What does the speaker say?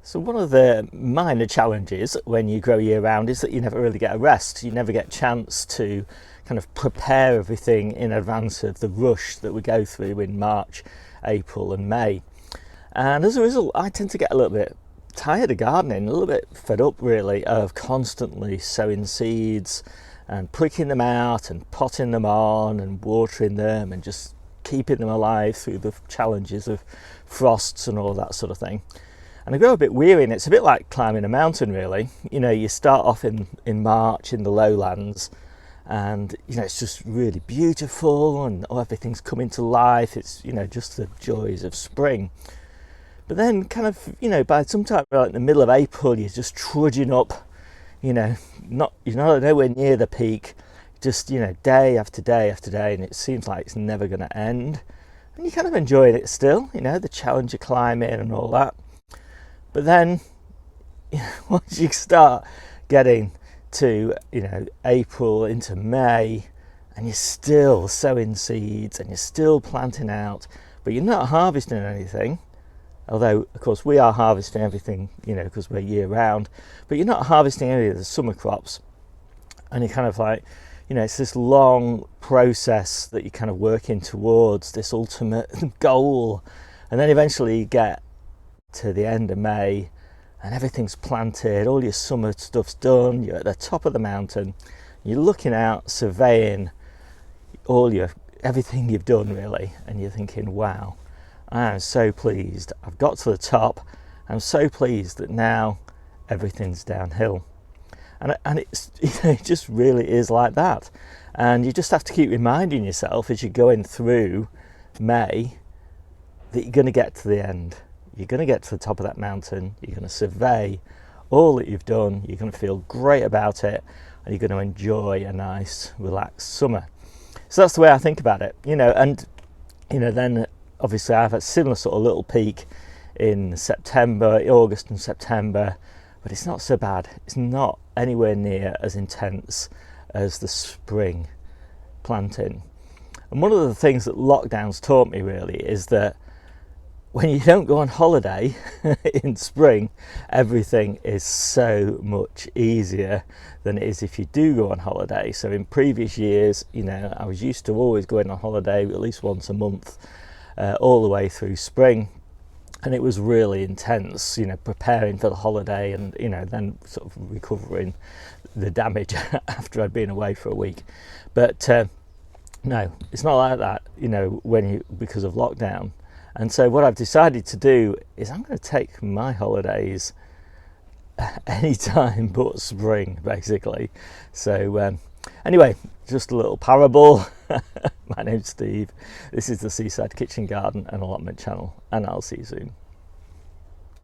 So one of the minor challenges when you grow year round is that you never really get a rest. You never get a chance to kind of prepare everything in advance of the rush that we go through in March, April and May. And as a result, I tend to get a little bit tired of gardening, a little bit fed up really of constantly sowing seeds and pricking them out and potting them on and watering them and just keeping them alive through the challenges of frosts and all that sort of thing. And I grow a bit weary, and it's a bit like climbing a mountain really. You know, you start off in March in the lowlands and you know it's just really beautiful and everything's coming to life. It's, you know, just the joys of spring. But then kind of, you know, by sometime like the middle of April you're just trudging up, you know, you're not nowhere near the peak, just, you know, day after day after day, and it seems like it's never going to end. And you're kind of enjoying it still, you know, the challenge of climbing and all that. But then, you know, once you start getting to, you know, April into May, and you're still sowing seeds and you're still planting out, but you're not harvesting anything. Although, of course, we are harvesting everything, you know, because we're year round, but you're not harvesting any of the summer crops. And you're kind of like, you know, it's this long process that you're kind of working towards this ultimate goal. And then eventually you get to the end of May and everything's planted, all your summer stuff's done, you're at the top of the mountain, you're looking out, surveying everything you've done really, and you're thinking, wow, I am so pleased, I've got to the top, I'm so pleased that now everything's downhill. And it's, you know, it just really is like that. And you just have to keep reminding yourself as you're going through May that you're going to get to the end. You're going to get to the top of that mountain, you're going to survey all that you've done, you're going to feel great about it, and you're going to enjoy a nice relaxed summer. So that's the way I think about it, you know. And you know, then obviously I have a similar sort of little peak in September, August and September, but it's not so bad. It's not anywhere near as intense as the spring planting. And one of the things that lockdowns taught me really is that when you don't go on holiday in spring, everything is so much easier than it is if you do go on holiday. So in previous years, you know, I was used to always going on holiday at least once a month, all the way through spring. And it was really intense, you know, preparing for the holiday and, you know, then sort of recovering the damage after I'd been away for a week. But no, it's not like that, you know, because of lockdown. And so what I've decided to do is I'm going to take my holidays any time but spring, basically. So anyway, just a little parable. My name's Steve. This is the Seaside Kitchen Garden and Allotment channel, and I'll see you soon.